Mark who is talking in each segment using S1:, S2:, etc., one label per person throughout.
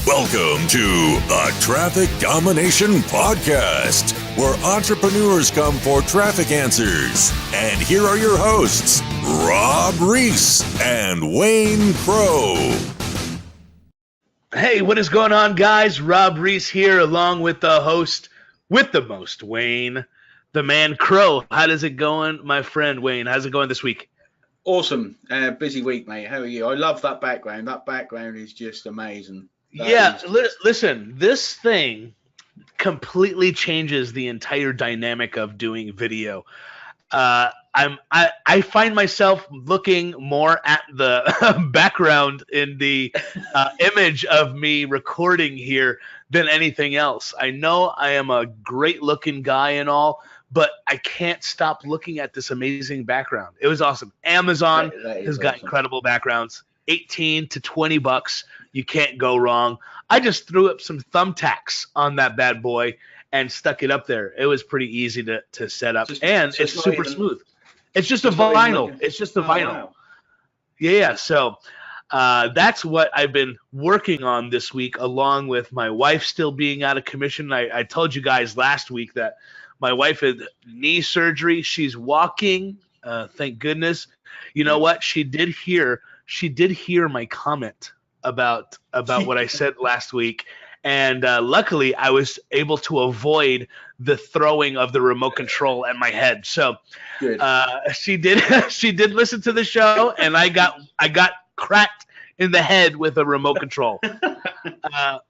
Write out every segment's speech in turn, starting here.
S1: Welcome to the Traffic Domination Podcast, where entrepreneurs come for traffic answers. And here are your hosts, Rob Reese and Wayne Crowe.
S2: Hey, what is going on, guys? Rob Reese here, along with the host with the most, Wayne, the man Crowe. How does it going, my friend Wayne? How's it going this week?
S3: Awesome. Busy week, mate. How are you? I love that background. That background is just amazing.
S2: Listen, this thing completely changes the entire dynamic of doing video. I find myself looking more at the background in the image of me recording here than anything else. I know I am a great looking guy and all, but I can't stop looking at this amazing background. It was awesome. Amazon has got incredible backgrounds. 18 to 20 bucks. You can't go wrong. I just threw up some thumbtacks on that bad boy and stuck it up there. It was pretty easy to set up, and it's super smooth. It's just a vinyl. It's just a vinyl. Wow. Yeah. So that's what I've been working on this week, along with my wife still being out of commission. I told you guys last week that my wife had knee surgery. She's walking. Thank goodness. You know what? She did hear my comment about what I said last week. And luckily, I was able to avoid the throwing of the remote control at my head. So she did listen to the show, and I got cracked in the head with a remote control.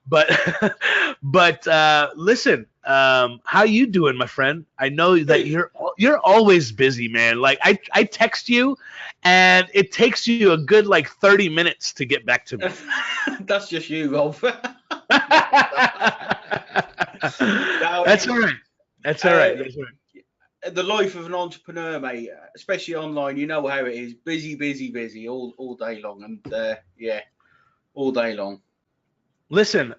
S2: But listen, how you doing, my friend? I know that you're always busy, man. Like I text you, and it takes you a good 30 minutes to get back to me.
S3: That's just you, Rob.
S2: That's all right. That's all right.
S3: The life of an entrepreneur, mate, especially online, you know how it is. Busy all day long. And all day long.
S2: Listen,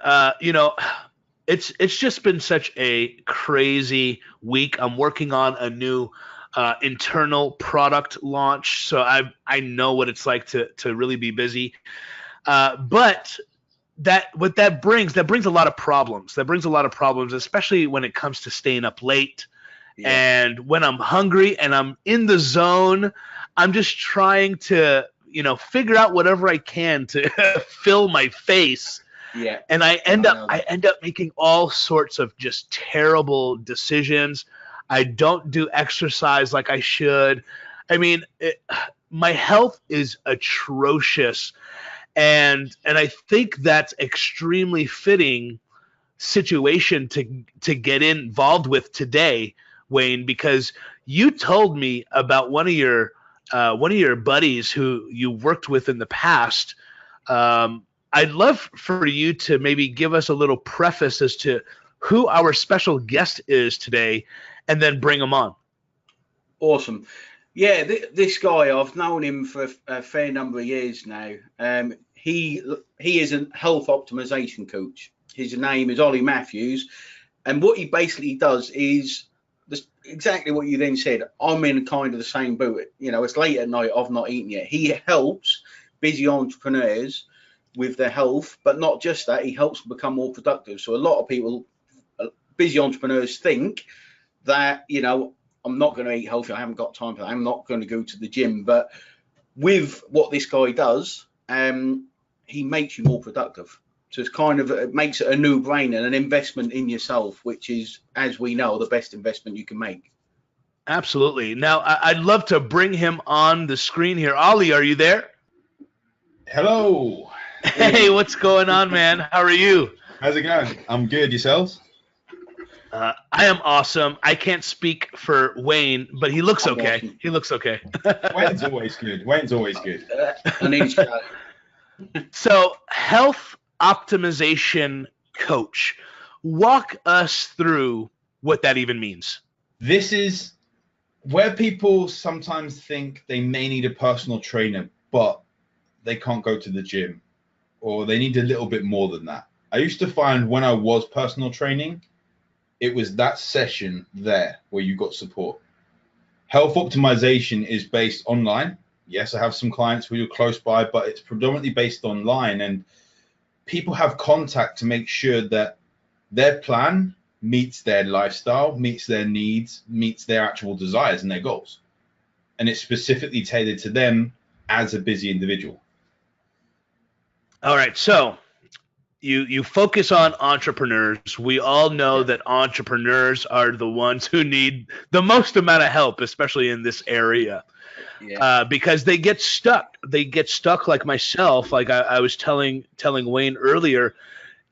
S2: it's just been such a crazy week. I'm working on a new internal product launch, so I know what it's like to really be busy. But that brings a lot of problems. That brings a lot of problems, especially when it comes to staying up late. Yeah. And when I'm hungry and I'm in the zone, I'm just trying to, figure out whatever I can to fill my face.
S3: Yeah.
S2: And I end up making all sorts of just terrible decisions. I don't do exercise like I should. I mean, my health is atrocious. And I think that's extremely fitting situation to get involved with today, Wayne, because you told me about one of your buddies who you worked with in the past. I'd love for you to maybe give us a little preface as to who our special guest is today, and then bring him on.
S3: Awesome. Yeah, this guy, I've known him for a fair number of years now. He is a health optimization coach. His name is Ollie Matthews. And what he basically does is exactly what you then said. I'm in kind of the same boat. It's late at night. I've not eaten yet. He helps busy entrepreneurs with their health, but not just that. He helps them become more productive. So a lot of people, busy entrepreneurs, think that, I'm not going to eat healthy. I haven't got time for that. I'm not going to go to the gym. But with what this guy does, he makes you more productive. So it's it makes it a no-brainer, an investment in yourself, which is, as we know, the best investment you can make.
S2: Absolutely. Now, I'd love to bring him on the screen here. Ollie, are you there?
S4: Hello.
S2: Hey, what's going on, man? How are you?
S4: How's it going? I'm good. Yourselves?
S2: I am awesome. I can't speak for Wayne, but he looks okay. Awesome. He looks okay.
S4: Wayne's always good.
S3: I need to
S2: So, health optimization coach. Walk us through what that even means.
S4: This is where people sometimes think they may need a personal trainer, but they can't go to the gym, or they need a little bit more than that. I used to find when I was personal training, it was that session there where you got support. Health optimization is based online. Yes, I have some clients who are close by, but it's predominantly based online. And people have contact to make sure that their plan meets their lifestyle, meets their needs, meets their actual desires and their goals. And it's specifically tailored to them as a busy individual.
S2: All right, so you focus on entrepreneurs. We all know that entrepreneurs are the ones who need the most amount of help, especially in this area, because they get stuck. They get stuck like myself. Like I was telling Wayne earlier,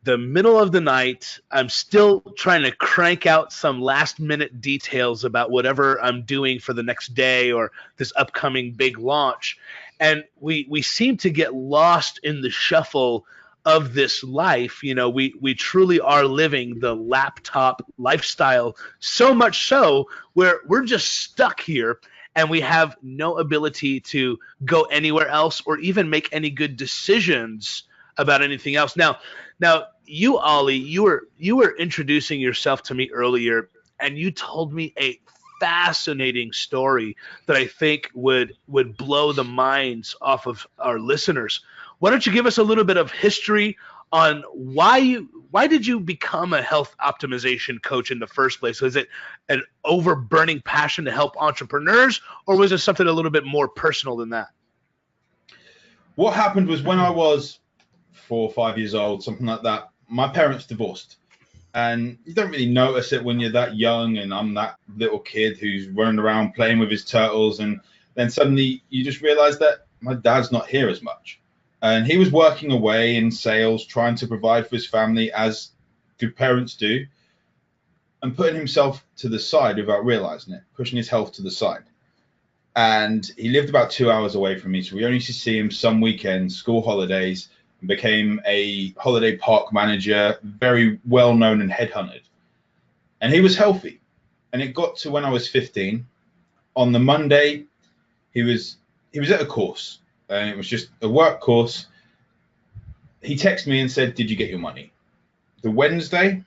S2: the middle of the night, I'm still trying to crank out some last minute details about whatever I'm doing for the next day or this upcoming big launch. And we seem to get lost in the shuffle of this life. You know, we truly are living the laptop lifestyle, so much so where we're just stuck here and we have no ability to go anywhere else or even make any good decisions about anything else. Now you, Ollie, you were introducing yourself to me earlier, and you told me a fascinating story that I think would blow the minds off of our listeners. Why don't you give us a little bit of history on why did you become a health optimization coach in the first place? Was it an overburning passion to help entrepreneurs, or was it something a little bit more personal than that?
S4: What happened was when I was 4 or 5 years old, something like that, my parents divorced. And you don't really notice it when you're that young, and I'm that little kid who's running around playing with his turtles, and then suddenly you just realize that my dad's not here as much. And he was working away in sales, trying to provide for his family, as good parents do, and putting himself to the side without realizing it, pushing his health to the side. And he lived about 2 hours away from me, so we only used to see him some weekends, school holidays, and became a holiday park manager, very well known and headhunted. And he was healthy. And it got to when I was 15. On the Monday, he was at a course, and it was just a work course. He texted me and said, "Did you get your money?" The Wednesday,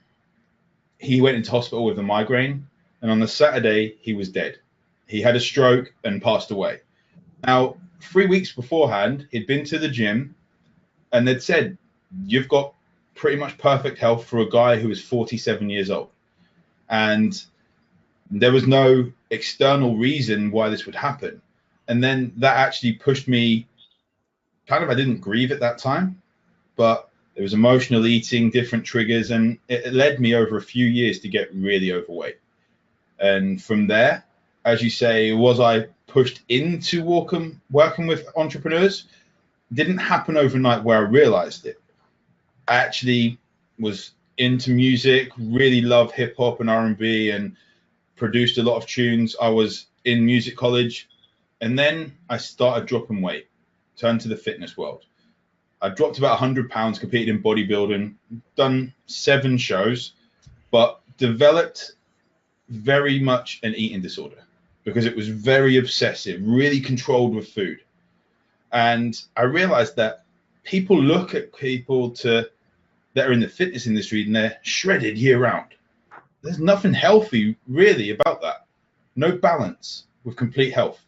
S4: he went into hospital with a migraine, and on the Saturday, he was dead. He had a stroke and passed away. Now, 3 weeks beforehand, he'd been to the gym, and they'd said, "You've got pretty much perfect health for a guy who is 47 years old." And there was no external reason why this would happen. And then that actually pushed me, I didn't grieve at that time, but there was emotional eating, different triggers, and it led me over a few years to get really overweight. And from there, as you say, was I pushed into working with entrepreneurs? Didn't happen overnight where I realized it. I actually was into music, really loved hip hop and R&B, and produced a lot of tunes. I was in music college, and then I started dropping weight, turned to the fitness world. I dropped about 100 pounds, competed in bodybuilding, done 7 shows, but developed very much an eating disorder because it was very obsessive, really controlled with food. And I realized that people look at people that are in the fitness industry and they're shredded year round. There's nothing healthy really about that. No balance with complete health.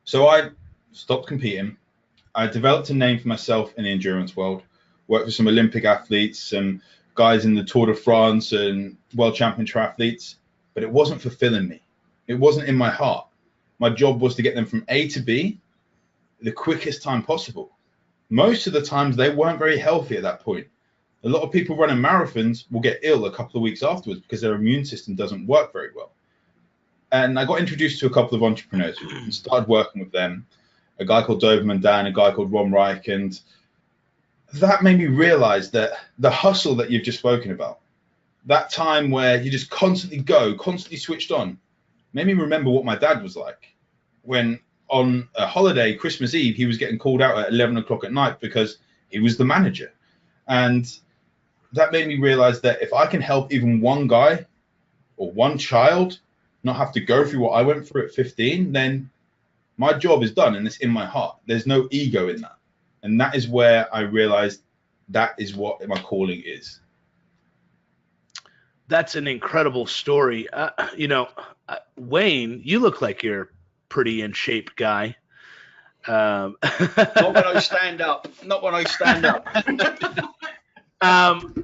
S4: So I stopped competing. I developed a name for myself in the endurance world, worked with some Olympic athletes and guys in the Tour de France and world champion triathletes, but it wasn't fulfilling me. It wasn't in my heart. My job was to get them from A to B the quickest time possible. Most of the times they weren't very healthy at that point. A lot of people running marathons will get ill a couple of weeks afterwards because their immune system doesn't work very well. And I got introduced to a couple of entrepreneurs and started working with them, a guy called Doberman Dan, a guy called Ron Reich. And that made me realize that the hustle that you've just spoken about, that time where you just constantly switched on, made me remember what my dad was like when on a holiday, Christmas Eve, he was getting called out at 11 o'clock at night because he was the manager. And that made me realize that if I can help even one guy or one child not have to go through what I went through at 15, then my job is done and it's in my heart. There's no ego in that. And that is where I realized that is what my calling is.
S2: That's an incredible story. Wayne, you look like you're pretty in shape guy.
S3: Not when I stand up. Not when I stand up.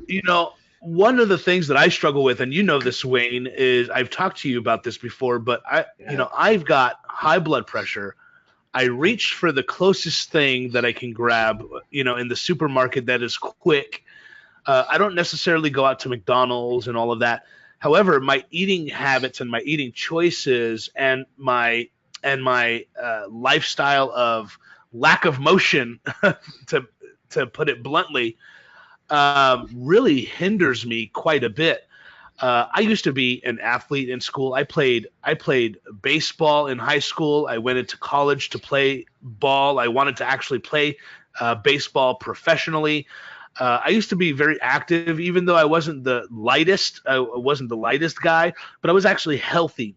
S2: You know, one of the things that I struggle with, and you know this, Wayne, is I've talked to you about this before, but I've got high blood pressure. I reach for the closest thing that I can grab, in the supermarket that is quick. I don't necessarily go out to McDonald's and all of that. However, my eating habits and my eating choices and my lifestyle of lack of motion, to put it bluntly, really hinders me quite a bit. I used to be an athlete in school. I played baseball in high school. I went into college to play ball. I wanted to actually play baseball professionally. I used to be very active, even though I wasn't the lightest. I wasn't the lightest guy, but I was actually healthy.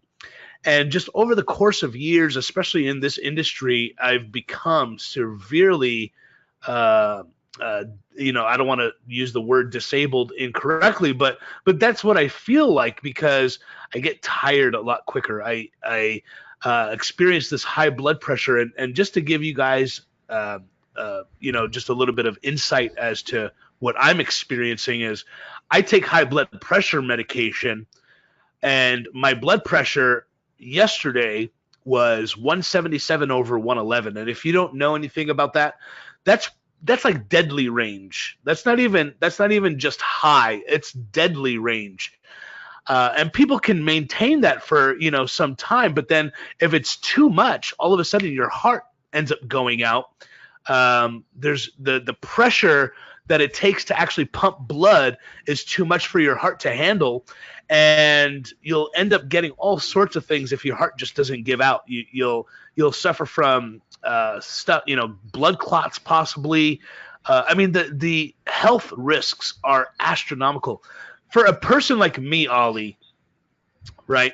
S2: And just over the course of years, especially in this industry, I've become severely, I don't want to use the word disabled incorrectly, but that's what I feel like, because I get tired a lot quicker. I experience this high blood pressure, and just to give you guys, just a little bit of insight as to what I'm experiencing is I take high blood pressure medication, and my blood pressure yesterday was 177 over 111. And if you don't know anything about that, that's like deadly range. That's not even just high. It's deadly range. And people can maintain that for, some time. But then if it's too much, all of a sudden your heart ends up going out. There's the pressure that it takes to actually pump blood is too much for your heart to handle. And you'll end up getting all sorts of things if your heart just doesn't give out. You'll suffer from stuff, blood clots possibly. The health risks are astronomical. For a person like me, Ollie, right?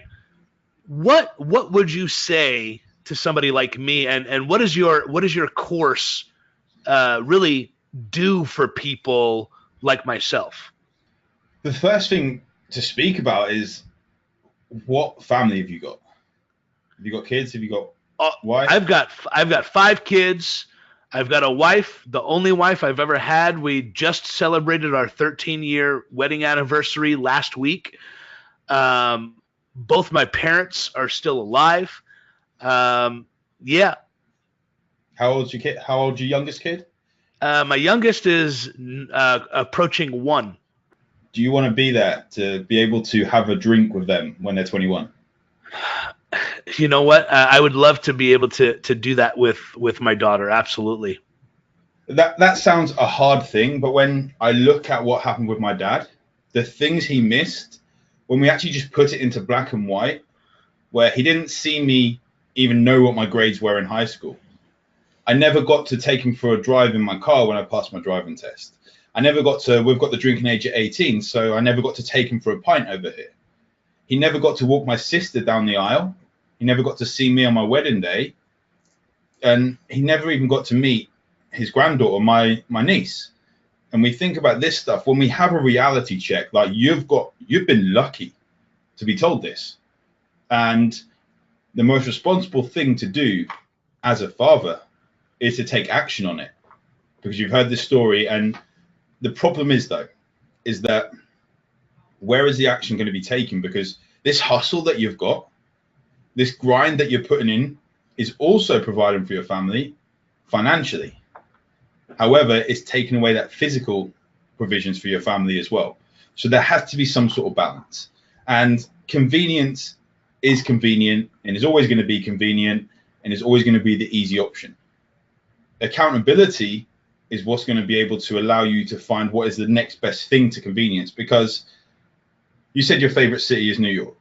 S2: What would you say to somebody like me, and what is your course really do for people like myself?
S4: The first thing to speak about is, what family have you got? Have you got kids? Have you got wife?
S2: I've got 5 kids. I've got a wife, the only wife I've ever had. We just celebrated our 13-year wedding anniversary last week. Both my parents are still alive. Yeah.
S4: How old's your kid? How old's your youngest kid?
S2: My youngest is approaching 1.
S4: Do you want to be there to be able to have a drink with them when they're 21?
S2: You know what? I would love to be able to do that with my daughter. Absolutely.
S4: That sounds a hard thing, but when I look at what happened with my dad, the things he missed, when we actually just put it into black and white, where he didn't see me even know what my grades were in high school. I never got to take him for a drive in my car when I passed my driving test. We've got the drinking age at 18, so I never got to take him for a pint over here. He never got to walk my sister down the aisle. He never got to see me on my wedding day. And he never even got to meet his granddaughter, my niece. And we think about this stuff when we have a reality check, like you've been lucky to be told this. And the most responsible thing to do as a father is to take action on it, because you've heard this story. And the problem is that where is the action going to be taken? Because this hustle that you've got, this grind that you're putting in, is also providing for your family financially. However, it's taking away that physical provisions for your family as well. So there has to be some sort of balance. And convenience is convenient and is always going to be convenient and is always going to be the easy option. Accountability is what's going to be able to allow you to find what is the next best thing to convenience. Because you said your favorite city is New York.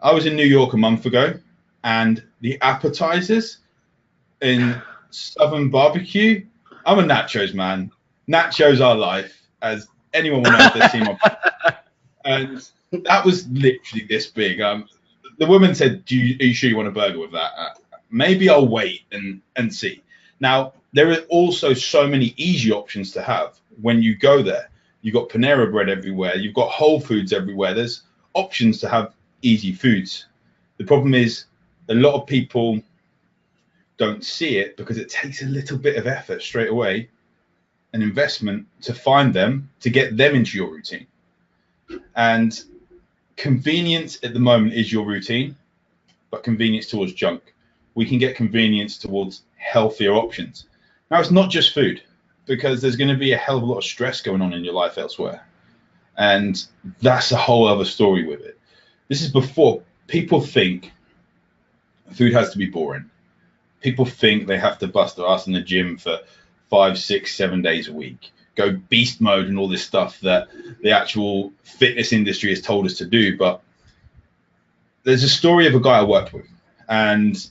S4: I was in New York a month ago, and the appetizers in Southern barbecue, I'm a nachos man. Nachos are life, as anyone will know if they've seen my and that was literally this big. The woman said, are you sure you want a burger with that? Maybe I'll wait and see. Now, there are also so many easy options to have when you go there. You've got Panera Bread everywhere. You've got Whole Foods everywhere. There's options to have easy foods. The problem is a lot of people don't see it because it takes a little bit of effort straight away, an investment to find them, to get them into your routine. And convenience at the moment is your routine, but convenience towards junk. We can get convenience towards healthier options. Now, it's not just food, because there's going to be a hell of a lot of stress going on in your life elsewhere. And that's a whole other story with it. This is before people think food has to be boring. People think they have to bust their ass in the gym for 5, 6, 7 days a week, go beast mode and all this stuff that the actual fitness industry has told us to do. But there's a story of a guy I worked with, and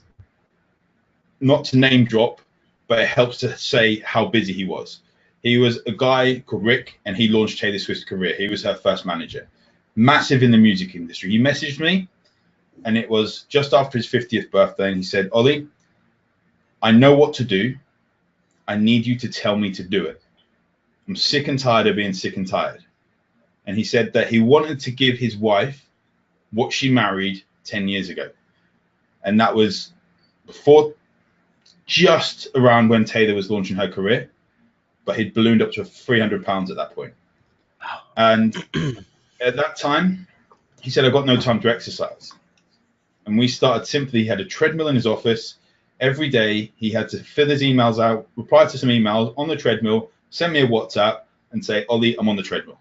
S4: not to name drop, but it helps to say how busy he was. He was a guy called Rick, and he launched Taylor Swift's career. He was her first manager, massive in the music industry. He messaged me, and it was just after his 50th birthday, and he said, Ollie, I know what to do. I need you to tell me to do it. I'm sick and tired of being sick and tired. And he said that he wanted to give his wife what she married 10 years ago. And that was before, just around when Taylor was launching her career, but he'd ballooned up to 300 pounds at that point. And at that time, he said, I got no time to exercise. And we started simply, he had a treadmill in his office. Every day he had to fill his emails out, reply to some emails on the treadmill, send me a WhatsApp and say, Ollie, I'm on the treadmill.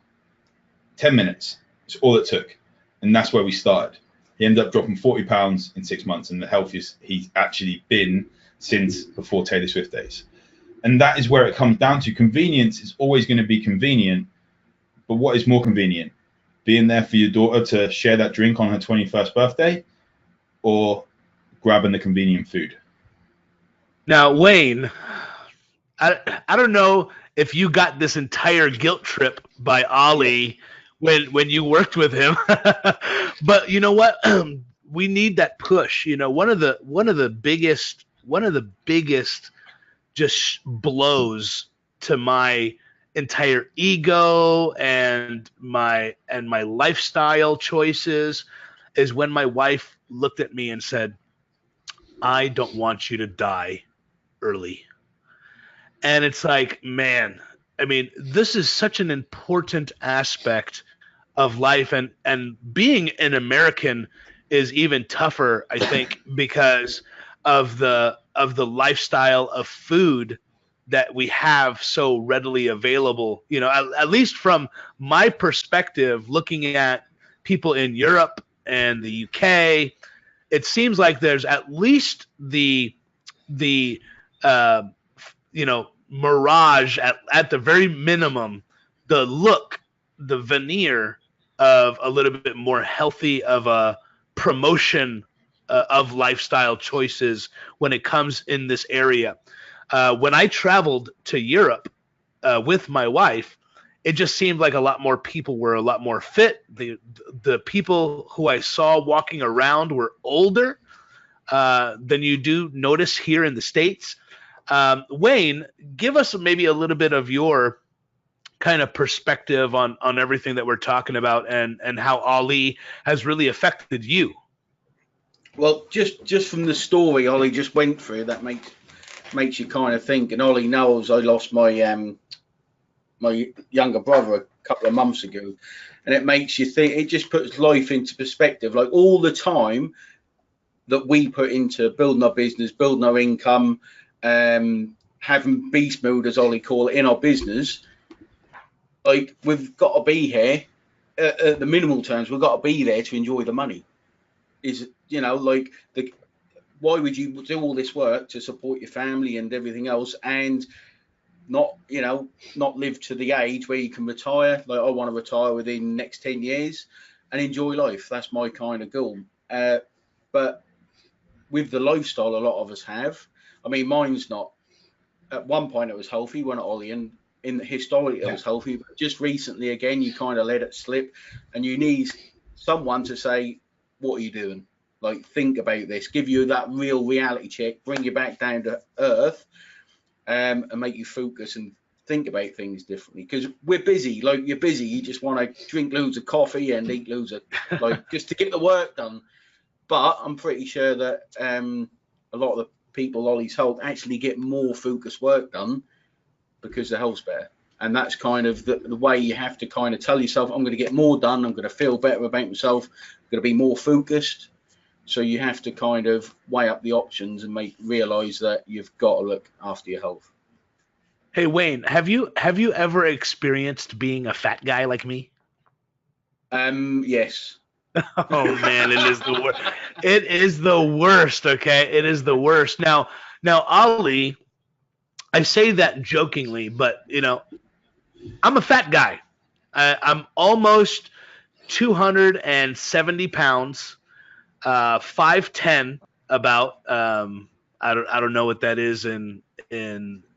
S4: 10 minutes. It's all it took. And that's where we started. He ended up dropping 40 pounds in 6 months, and the healthiest he's actually been since before Taylor Swift days. And that is where it comes down to. Convenience is always going to be convenient. But what is more convenient? Being there for your daughter to share that drink on her 21st birthday, or grabbing the convenient food?
S2: Now, Wayne, I don't know if you got this entire guilt trip by Ollie when you worked with him, but you know what? We need that push. You know, one of the biggest just blows to my entire ego and my lifestyle choices is when my wife looked at me and said, I don't want you to die early. And it's like, man, I mean, this is such an important aspect of life, and being an American is even tougher, I think, because of the lifestyle of food that we have so readily available. You know, at least from my perspective, looking at people in Europe and the UK, it seems like there's at least the mirage at the very minimum, the look, the veneer of a little bit more healthy of a promotion of lifestyle choices when it comes in this area. When I traveled to Europe with my wife, it just seemed like a lot more people were a lot more fit. The people who I saw walking around were older than you do notice here in the States. Wayne, give us maybe a little bit of your kind of perspective on everything that we're talking about and how Ollie has really affected you.
S3: Well, just from the story Ollie just went through, that makes you kind of think. And Ollie knows I lost my my younger brother a couple of months ago, and it makes you think. It just puts life into perspective. Like all the time that we put into building our business, building our income, having beast mode, as Ollie call it, in our business. Like we've got to be here at the minimal terms. We've got to be there to enjoy the money. Is, you know, like why would you do all this work to support your family and everything else and not live to the age where you can retire? Like I want to retire within the next 10 years and enjoy life. That's my kind of goal. But with the lifestyle a lot of us have, I mean, mine's not. At one point it was healthy when Ollie, and historically it was healthy, but just recently again you kind of let it slip, and you need someone to say, what are you doing? Like, think about this, give you that real reality check, bring you back down to earth, and make you focus and think about things differently. Because we're busy. Like, you're busy, you just want to drink loads of coffee and eat loads of, like, just to get the work done. But I'm pretty sure that a lot of people Ollie's helped actually get more focused work done because the health's better. And that's kind of the way you have to kind of tell yourself, I'm going to get more done. I'm going to feel better about myself. I'm going to be more focused. So you have to kind of weigh up the options and realize that you've got to look after your health.
S2: Hey, Wayne, have you ever experienced being a fat guy like me?
S3: Yes.
S2: Oh man, it is the worst. It is the worst. Okay, it is the worst. Now, Ollie, I say that jokingly, but I'm a fat guy. I'm almost 270 pounds, 5'10", about. I don't know what that is in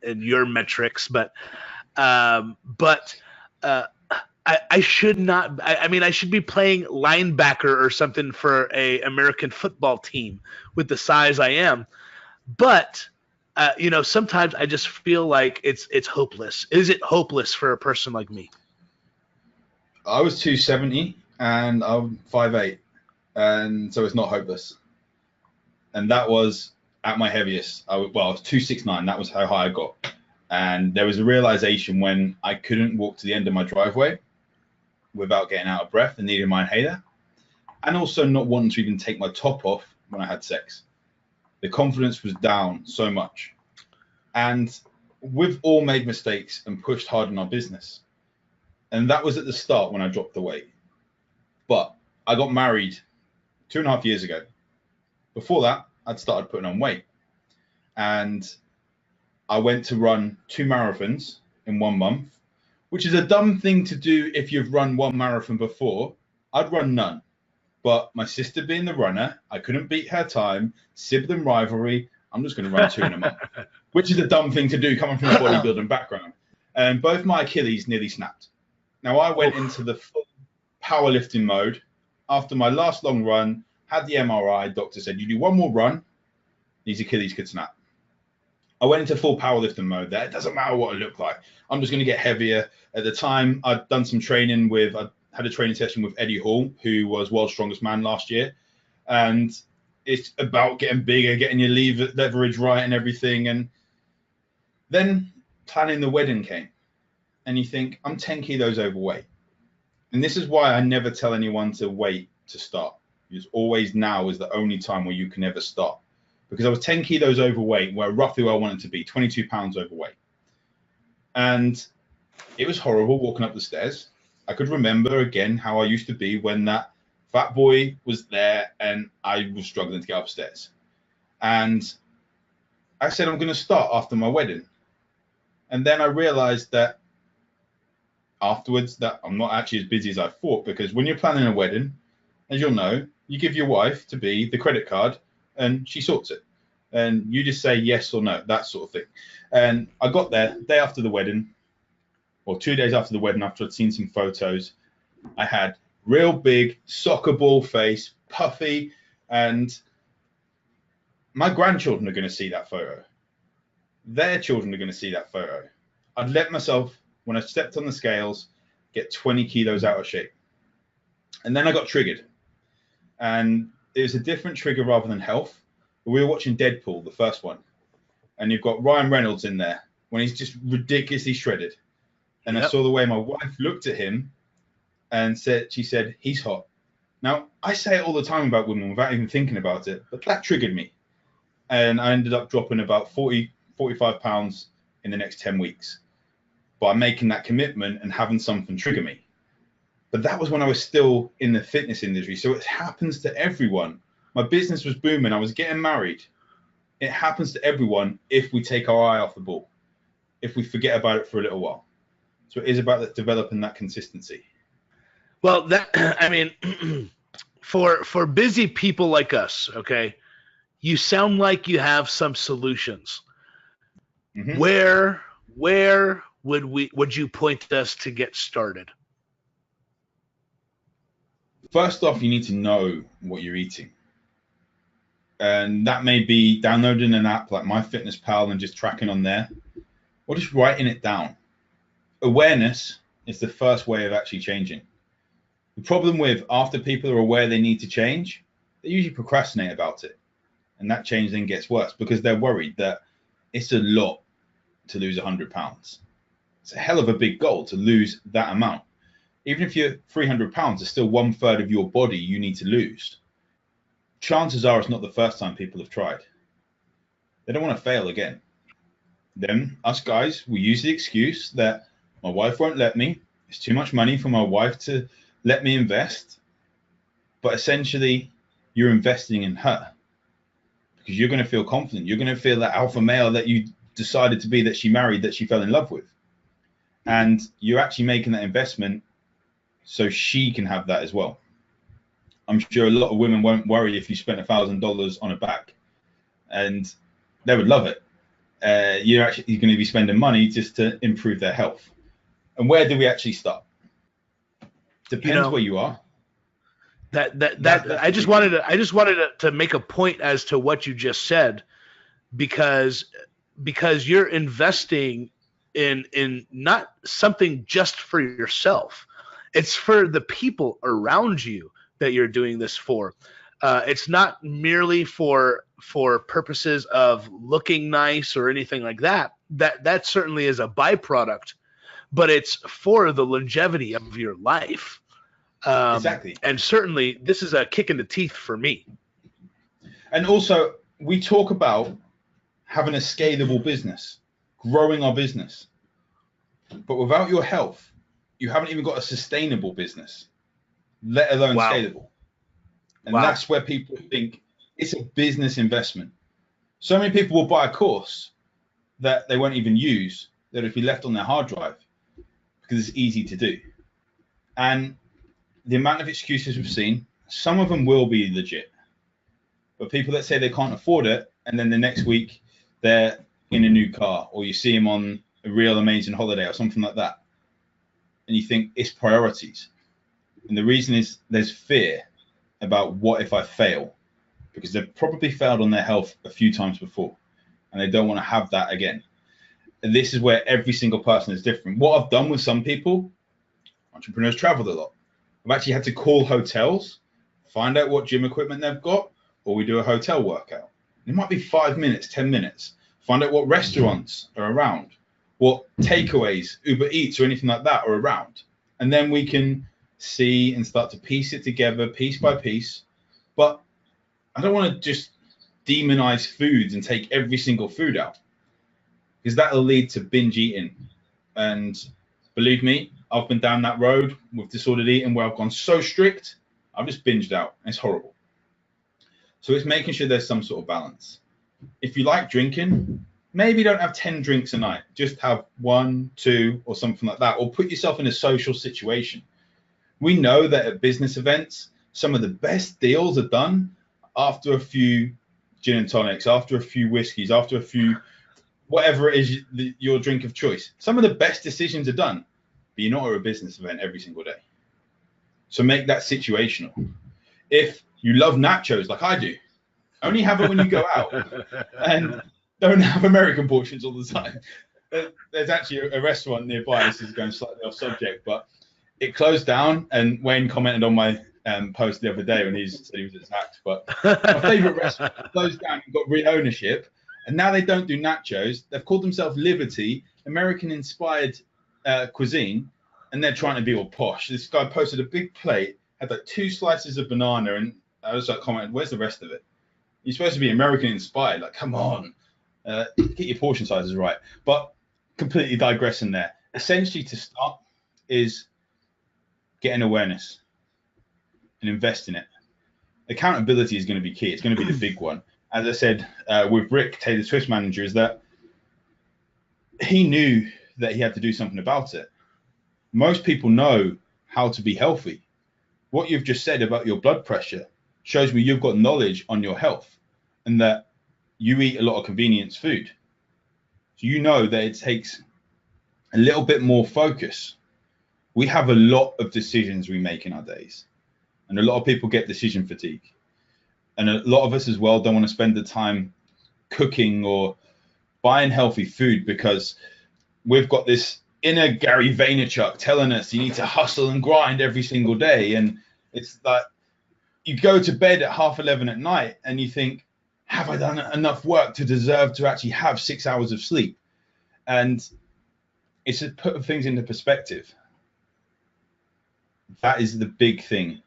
S2: your metrics, but I should not. I mean, I should be playing linebacker or something for a American football team with the size I am. But sometimes I just feel like it's hopeless. Is it hopeless for a person like me?
S4: I was 270 and I'm 5'8", and so it's not hopeless. And that was at my heaviest. I was 269. That was how high I got. And there was a realization when I couldn't walk to the end of my driveway without getting out of breath and needing my inhaler, and also not wanting to even take my top off when I had sex. The confidence was down so much. And we've all made mistakes and pushed hard in our business. And that was at the start when I dropped the weight. But I got married 2.5 years ago. Before that, I'd started putting on weight. And I went to run 2 marathons in 1 month, which is a dumb thing to do if you've run 1 marathon before. I'd run none. But my sister being the runner, I couldn't beat her time, sibling rivalry, I'm just going to run 2 in a month, which is a dumb thing to do coming from a bodybuilding background. And both my Achilles nearly snapped. Now, I went into the full powerlifting mode. After my last long run, had the MRI, doctor said, you do 1 more run, these Achilles could snap. I went into full powerlifting mode there. It doesn't matter what I look like. I'm just going to get heavier. At the time, I'd done some training I had a training session with Eddie Hall, who was World's Strongest Man last year. And it's about getting bigger, getting your leverage right and everything. And then planning the wedding came. And you think, I'm 10 kilos overweight. And this is why I never tell anyone to wait to start. Because always now is the only time where you can ever start. Because I was 10 kilos overweight, roughly where I wanted to be, 22 pounds overweight. And it was horrible walking up the stairs. I could remember again how I used to be when that fat boy was there and I was struggling to get upstairs. And I said, I'm going to start after my wedding. And then I realized that afterwards that I'm not actually as busy as I thought, because when you're planning a wedding, as you'll know, you give your wife to be the credit card and she sorts it. And you just say yes or no, that sort of thing. And I got there the day after the wedding, or 2 days after the wedding, after I'd seen some photos. I had real big soccer ball face, puffy, and my grandchildren are going to see that photo. Their children are going to see that photo. I'd let myself, when I stepped on the scales, get 20 kilos out of shape. And then I got triggered. And it was a different trigger rather than health. We were watching Deadpool, the first one. And you've got Ryan Reynolds in there when he's just ridiculously shredded. And I saw the way my wife looked at him and she said, he's hot. Now, I say it all the time about women without even thinking about it, but that triggered me. And I ended up dropping about 45 pounds in the next 10 weeks by making that commitment and having something trigger me. But that was when I was still in the fitness industry. So it happens to everyone. My business was booming. I was getting married. It happens to everyone if we take our eye off the ball, if we forget about it for a little while. So it is about developing that consistency.
S2: Well, I mean, for busy people like us, okay, you sound like you have some solutions. Mm-hmm. Where would you point us to get started?
S4: First off, you need to know what you're eating. And that may be downloading an app like MyFitnessPal and just tracking on there, or just writing it down. Awareness is the first way of actually changing. The problem with after people are aware they need to change, they usually procrastinate about it. And that change then gets worse because they're worried that it's a lot to lose £100. It's a hell of a big goal to lose that amount. Even if you're £300, it's still 1/3 of your body you need to lose. Chances are it's not the first time people have tried. They don't want to fail again. Then us guys, we use the excuse that my wife won't let me. It's too much money for my wife to let me invest. But essentially, you're investing in her because you're going to feel confident. You're going to feel that alpha male that you decided to be, that she married, that she fell in love with. And you're actually making that investment so she can have that as well. I'm sure a lot of women won't worry if you spent $1,000 on a bag, and they would love it. You're actually going to be spending money just to improve their health. And where do we actually start? Depends where you are.
S2: I just wanted to make a point as to what you just said, because you're investing in not something just for yourself. It's for the people around you that you're doing this for. It's not merely for purposes of looking nice or anything like that. That certainly is a byproduct, but it's for the longevity of your life.
S4: Exactly.
S2: And certainly this is a kick in the teeth for me.
S4: And also, we talk about having a scalable business, growing our business. But without your health, you haven't even got a sustainable business, let alone scalable. And that's where people think it's a business investment. So many people will buy a course that they won't even use, that it'll be left on their hard drive because it's easy to do. And the amount of excuses we've seen, some of them will be legit. But people that say they can't afford it, and then the next week they're in a new car, or you see them on a real amazing holiday or something like that, and you think it's priorities. And the reason is there's fear about what if I fail, because they've probably failed on their health a few times before and they don't want to have that again. And this is where every single person is different. What I've done with some people, entrepreneurs traveled a lot. I've actually had to call hotels, find out what gym equipment they've got, or we do a hotel workout. It might be 5 minutes, 10 minutes. Find out what restaurants are around, what takeaways, Uber Eats or anything like that are around. And then we can see and start to piece it together piece by piece. But I don't want to just demonize foods and take every single food out, because that'll lead to binge eating. And believe me, I've been down that road with disordered eating where I've gone so strict, I've just binged out. It's horrible. So it's making sure there's some sort of balance. If you like drinking, maybe don't have 10 drinks a night. Just have 1, 2 or something like that, or put yourself in a social situation. We know that at business events, some of the best deals are done after a few gin and tonics, after a few whiskeys, after a few, whatever it is, your drink of choice. Some of the best decisions are done, but you're not at a business event every single day. So make that situational. If you love nachos like I do, only have it when you go out, and don't have American portions all the time. There's actually a restaurant nearby. This is going slightly off subject, but it closed down, and Wayne commented on my post the other day when he said he was attacked. But my favorite restaurant closed down and got re-ownership, and now they don't do nachos. They've called themselves Liberty, American-inspired cuisine, and they're trying to be all posh. This guy posted a big plate, had like 2 slices of banana, and I was like, commenting, where's the rest of it? You're supposed to be American-inspired. Like, come on, get your portion sizes right. But completely digressing there. Essentially, to start is getting awareness and invest in it. Accountability is going to be key. It's going to be the big one. As I said with Rick, Taylor Swift's manager, is that he knew that he had to do something about it. Most people know how to be healthy. What you've just said about your blood pressure shows me you've got knowledge on your health, and that you eat a lot of convenience food. So you know that it takes a little bit more focus. We have a lot of decisions we make in our days, and a lot of people get decision fatigue. And a lot of us as well don't want to spend the time cooking or buying healthy food, because we've got this inner Gary Vaynerchuk telling us you need to hustle and grind every single day. And it's like you go to bed at 11:30 at night and you think, have I done enough work to deserve to actually have 6 hours of sleep? And it's to put things into perspective. That is the big thing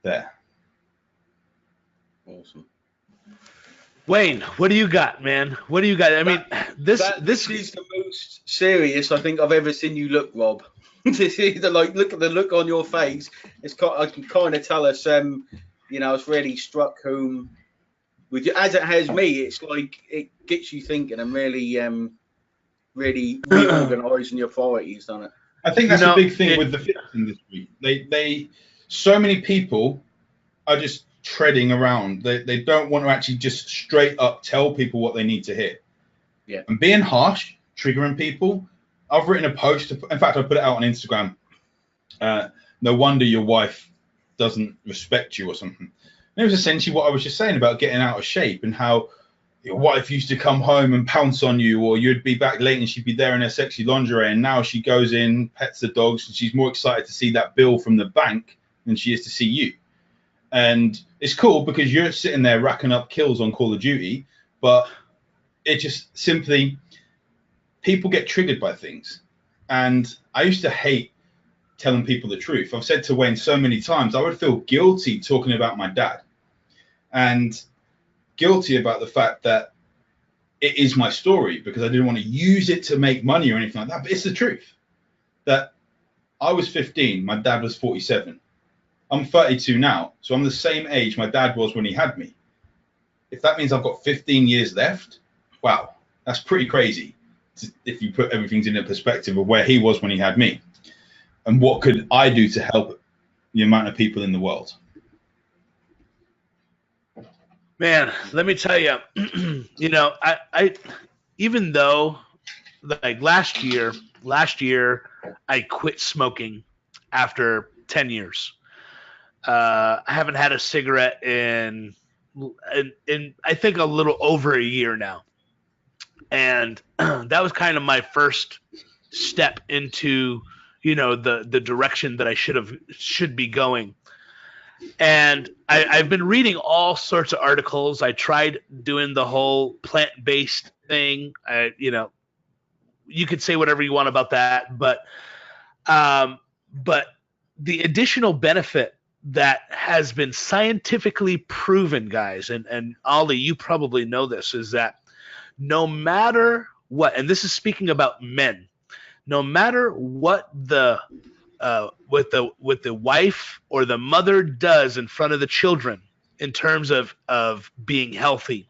S4: there.
S3: Awesome.
S2: Wayne, what do you got, man? What do you got? I mean, this
S3: is the most serious I think I've ever seen you look, Rob. This is look at the look on your face. I can kind of tell us, it's really struck home with you, as it has me. It's like it gets you thinking and really reorganising your priorities, doesn't it?
S4: I think that's a big thing with the fitness industry. They so many people are just treading around. They don't want to actually just straight up tell people what they need to hear.
S3: Yeah. And
S4: being harsh, triggering people. I've written a post. In fact, I put it out on Instagram. No wonder your wife doesn't respect you or something. And it was essentially what I was just saying about getting out of shape and how your wife used to come home and pounce on you, or you'd be back late and she'd be there in her sexy lingerie, and now she goes in, pets the dogs, and she's more excited to see that bill from the bank than she is to see you. And it's cool because you're sitting there racking up kills on Call of Duty, but it just simply, people get triggered by things. And I used to hate telling people the truth. I've said to Wayne so many times, I would feel guilty talking about my dad, and guilty about the fact that it is my story because I didn't want to use it to make money or anything like that. But it's the truth that I was 15, my dad was 47. I'm 32 now, so I'm the same age my dad was when he had me. If that means I've got 15 years left, wow, that's pretty crazy if you put everything in a perspective of where he was when he had me. And what could I do to help the amount of people in the world?
S2: Man, let me tell you, I even though like last year I quit smoking after 10 years. I haven't had a cigarette in I think a little over a year now. And that was kind of my first step into, the direction that I should be going. And I've been reading all sorts of articles. I tried doing the whole plant-based thing. You could say whatever you want about that, but the additional benefit that has been scientifically proven, guys, and Ollie, you probably know this, is that no matter what, and this is speaking about men, no matter what the wife or the mother does in front of the children in terms of being healthy,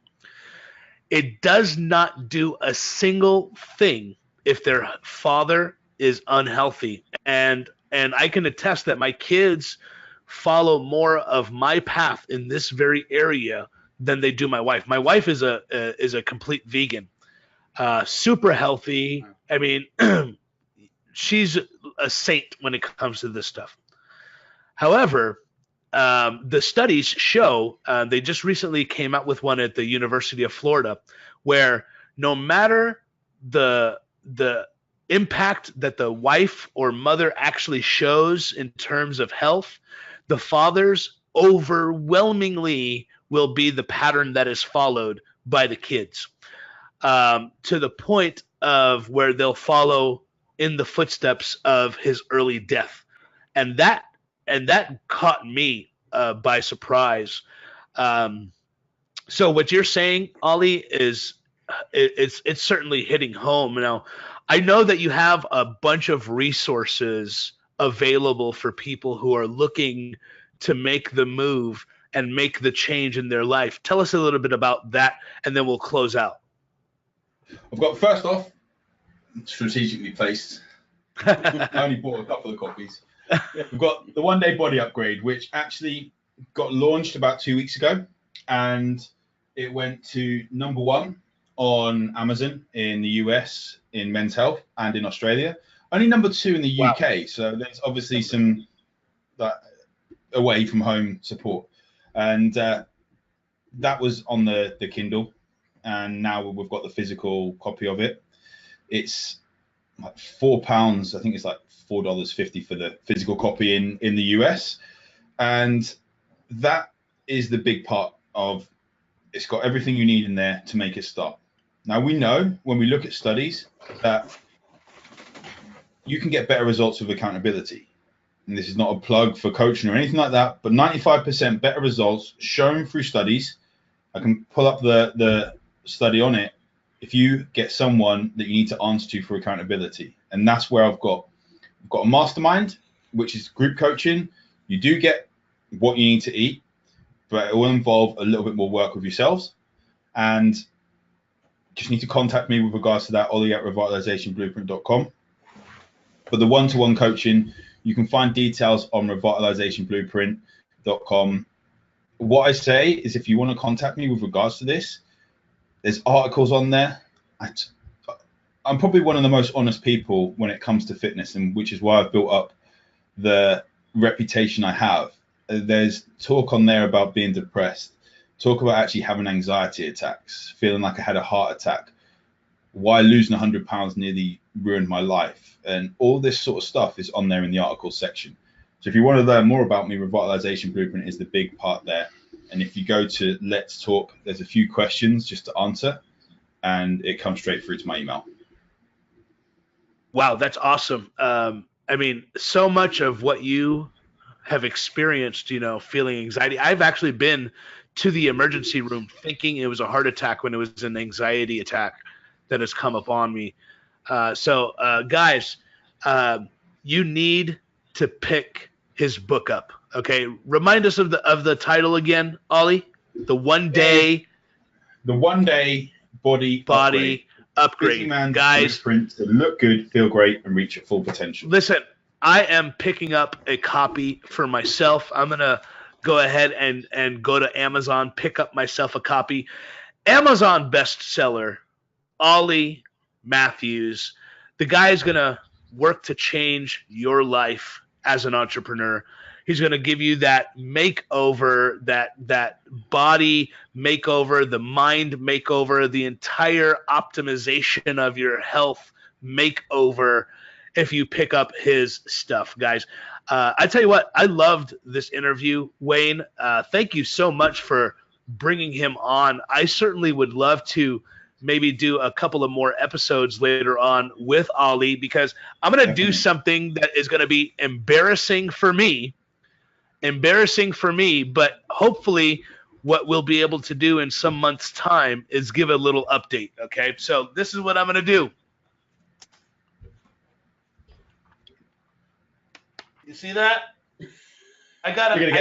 S2: it does not do a single thing if their father is unhealthy. And I can attest that my kids follow more of my path in this very area than they do my wife. My wife is a complete vegan, super healthy. I mean, she's a saint when it comes to this stuff. However, the studies show, they just recently came out with one at the University of Florida, where no matter the impact that the wife or mother actually shows in terms of health, the fathers overwhelmingly will be the pattern that is followed by the kids, to the point of where they'll follow in the footsteps of his early death. And that caught me by surprise. So what you're saying, Ollie, is it's certainly hitting home. Now, I know that you have a bunch of resources available for people who are looking to make the move and make the change in their life. Tell us a little bit about that, and then we'll close out.
S4: I've got, first off, strategically placed. I only bought a couple of copies. We've got the 1 Day Body Upgrade, which actually got launched about 2 weeks ago, and it went to #1 on Amazon in the US in men's health and in Australia. Only #2 in the UK. So there's obviously some away from home support, and that was on the Kindle, and now we've got the physical copy of it. It's like £4. I think it's like $4.50 for the physical copy in the US, and that is the big part of It's got everything you need in there to make it stop. Now, we know when we look at studies that you can get better results with accountability. And this is not a plug for coaching or anything like that, but 95% better results shown through studies. I can pull up the study on it. If you get someone that you need to answer to for accountability, and that's where I've got a mastermind, which is group coaching. You do get what you need to eat, but it will involve a little bit more work with yourselves. And just need to contact me with regards to that, Ollie at revitalizationblueprint.com. But the one-to-one coaching, you can find details on revitalizationblueprint.com. What I say is, if you want to contact me with regards to this, there's articles on there. I'm probably one of the most honest people when it comes to fitness, and which is why I've built up the reputation I have. There's talk on there about being depressed, talk about actually having anxiety attacks, feeling like I had a heart attack, why losing 100 pounds nearly ruined my life. And all this sort of stuff is on there in the article section. So if you want to learn more about me, Revitalization Blueprint is the big part there. And if you go to Let's Talk, there's a few questions just to answer, and it comes straight through to my email.
S2: Wow, that's awesome. I mean, so much of what you have experienced, feeling anxiety. I've actually been to the emergency room thinking it was a heart attack when it was an anxiety attack that has come upon me. So guys, you need to pick his book up. Okay, remind us of the title again, Ollie. The one day body upgrade. Guys,
S4: blueprint to look good, feel great, and reach your full potential.
S2: Listen, I am picking up a copy for myself. I'm gonna go ahead and go to Amazon, pick up myself a copy. Amazon bestseller, Ollie Matthews. The guy is gonna work to change your life as an entrepreneur. He's going to give you that makeover, that body makeover, the mind makeover, the entire optimization of your health makeover if you pick up his stuff, guys. I tell you what, I loved this interview, Wayne. Thank you so much for bringing him on. I certainly would love to maybe do a couple of more episodes later on with Ollie, because I'm going to do something that is going to be embarrassing for me, but hopefully what we'll be able to do in some months' time is give a little update, okay? So this is what I'm going to do. You see that? I gotta bring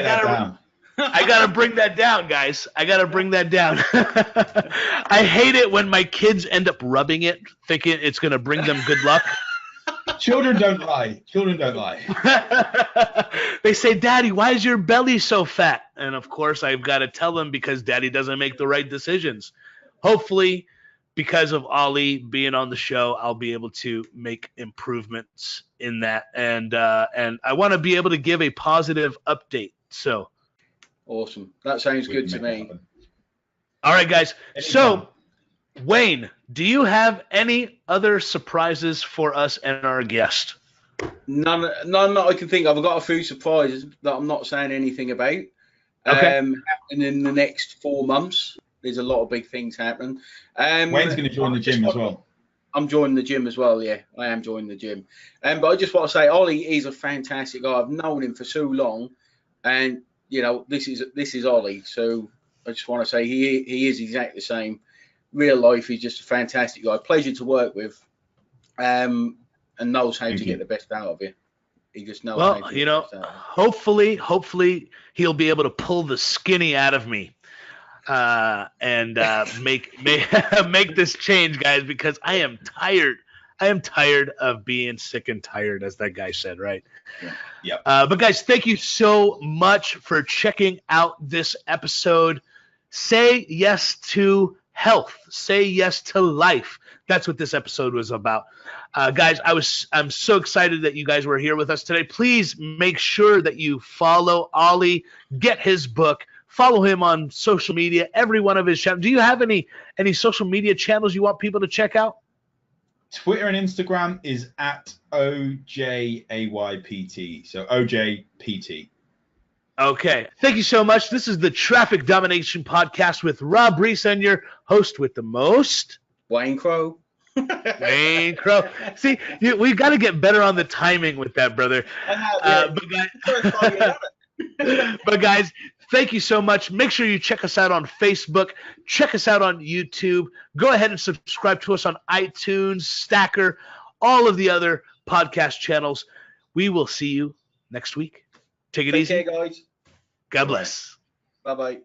S2: that down, guys. I gotta bring that down. I hate it when my kids end up rubbing it, thinking it's gonna bring them good luck.
S4: Children don't lie.
S2: They say, "Daddy, why is your belly so fat?" And of course, I've got to tell them, because Daddy doesn't make the right decisions. Hopefully, because of Ollie being on the show, I'll be able to make improvements in that. And I want to be able to give a positive update. So
S3: awesome. That sounds good to me.
S2: All right, guys. So, Wayne, do you have any other surprises for us and our guest?
S3: None that I can think of. I've got a few surprises that I'm not saying anything about.
S2: Okay.
S3: And in the next 4 months, there's a lot of big things happening.
S4: Wayne's going to join the gym as well.
S3: I'm joining the gym as well, yeah. I am joining the gym. But I just want to say, Ollie is a fantastic guy. I've known him for so long. And, this is Ollie. So I just want to say he is exactly the same. Real life, he's just a fantastic guy. Pleasure to work with. And knows how to get the best out of you. He just knows how to get the best out of you. Hopefully he'll be able to pull the skinny out of me. And make this change, guys, because I am tired. I am tired of being sick and tired, as that guy said, right?
S4: Yeah.
S2: But guys, thank you so much for checking out this episode. Say yes to health. Say yes to life. That's what this episode was about. Guys, I'm so excited that you guys were here with us today. Please make sure that you follow Ollie, get his book, follow him on social media, every one of his channels. Do you have any social media channels you want people to check out?
S4: Twitter and Instagram is at OJAYPT. So OJPT.
S2: Okay. Thank you so much. This is the Traffic Domination Podcast with Rob Reese and your host with the most,
S3: Wayne Crowe.
S2: Wayne Crowe. See, we've got to get better on the timing with that, brother. But guys, thank you so much. Make sure you check us out on Facebook. Check us out on YouTube. Go ahead and subscribe to us on iTunes, Stacker, all of the other podcast channels. We will see you next week. Take it easy.
S3: Take care, guys.
S2: God bless.
S3: Bye-bye.